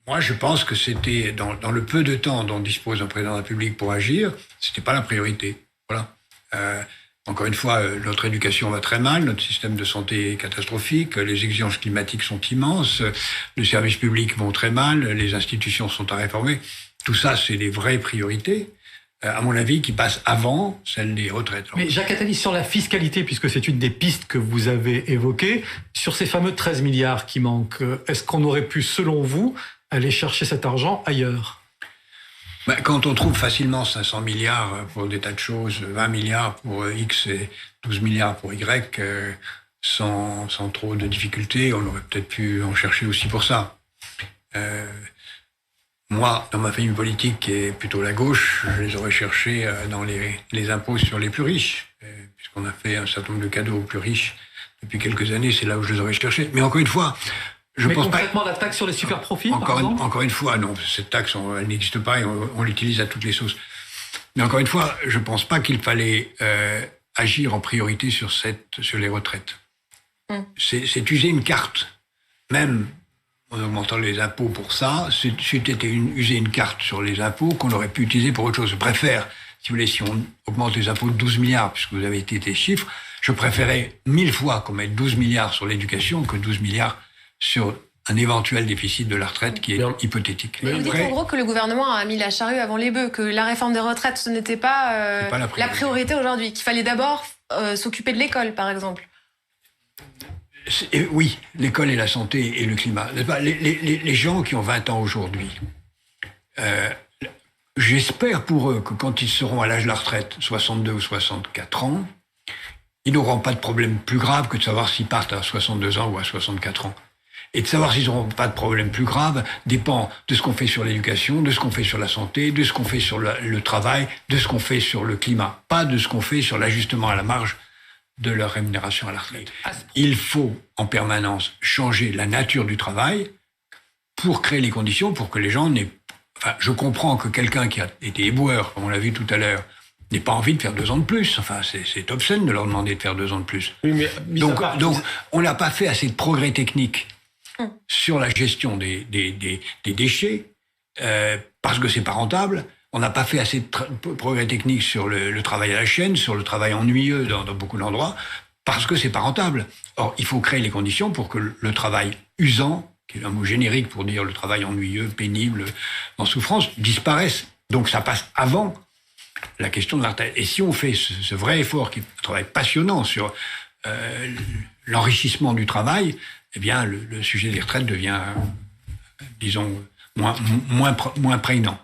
Moi, je pense que c'était, dans le peu de temps dont dispose un président de la République pour agir, c'était pas la priorité. Voilà. Euh, Encore une fois, notre éducation va très mal, notre système de santé est catastrophique, les exigences climatiques sont immenses, les services publics vont très mal, les institutions sont à réformer. Tout ça, c'est des vraies priorités, à mon avis, qui passent avant celles des retraites. Mais Jacques Attali, sur la fiscalité, puisque c'est une des pistes que vous avez évoquées, sur ces fameux 13 milliards qui manquent, est-ce qu'on aurait pu, selon vous, aller chercher cet argent ailleurs ? Quand on trouve facilement 500 milliards pour des tas de choses, 20 milliards pour X et 12 milliards pour Y, sans trop de difficultés, on aurait peut-être pu en chercher aussi pour ça. Moi, dans ma famille politique, qui est plutôt la gauche, je les aurais cherchés dans les impôts sur les plus riches, puisqu'on a fait un certain nombre de cadeaux aux plus riches depuis quelques années, c'est là où je les aurais cherchés. Mais encore une fois, mais concrètement, la taxe sur les super profits, encore une fois, non, cette taxe, elle n'existe pas et on l'utilise à toutes les sauces. Mais encore une fois, je ne pense pas qu'il fallait agir en priorité sur les retraites. C'est user une carte. Même en augmentant les impôts pour ça, c'était user une carte sur les impôts qu'on aurait pu utiliser pour autre chose. Je préfère, si vous voulez, si on augmente les impôts de 12 milliards, puisque vous avez été des chiffres, je préférais 1000 fois qu'on mette 12 milliards sur l'éducation que 12 milliards sur un éventuel déficit de la retraite qui est hypothétique. Mais vous dites en gros que le gouvernement a mis la charrue avant les bœufs, que la réforme des retraites, ce n'était pas, la priorité aujourd'hui, qu'il fallait d'abord s'occuper de l'école, par exemple. Oui, l'école et la santé et le climat. Les gens qui ont 20 ans aujourd'hui, j'espère pour eux que quand ils seront à l'âge de la retraite, 62 ou 64 ans, ils n'auront pas de problème plus grave que de savoir s'ils partent à 62 ans ou à 64 ans. Et de savoir s'ils n'auront pas de problème plus grave dépend de ce qu'on fait sur l'éducation, de ce qu'on fait sur la santé, de ce qu'on fait sur le travail, de ce qu'on fait sur le climat. Pas de ce qu'on fait sur l'ajustement à la marge de leur rémunération à la retraite. Il faut en permanence changer la nature du travail pour créer les conditions pour que les gens n'aient... Enfin, je comprends que quelqu'un qui a été éboueur, comme on l'a vu tout à l'heure, n'ait pas envie de faire 2 ans de plus. Enfin, c'est obscène de leur demander de faire 2 ans de plus. Oui, mais donc, on n'a pas fait assez de progrès techniques sur la gestion des déchets, parce que c'est pas rentable. On n'a pas fait assez de progrès techniques sur le travail à la chaîne, sur le travail ennuyeux dans beaucoup d'endroits, parce que c'est pas rentable. Or, il faut créer les conditions pour que le travail usant, qui est un mot générique pour dire le travail ennuyeux, pénible, en souffrance, disparaisse. Donc ça passe avant la question de la retraite. Et si on fait ce vrai effort, qui est un travail passionnant sur l'enrichissement du travail, eh bien, le sujet des retraites devient, disons, moins prégnant.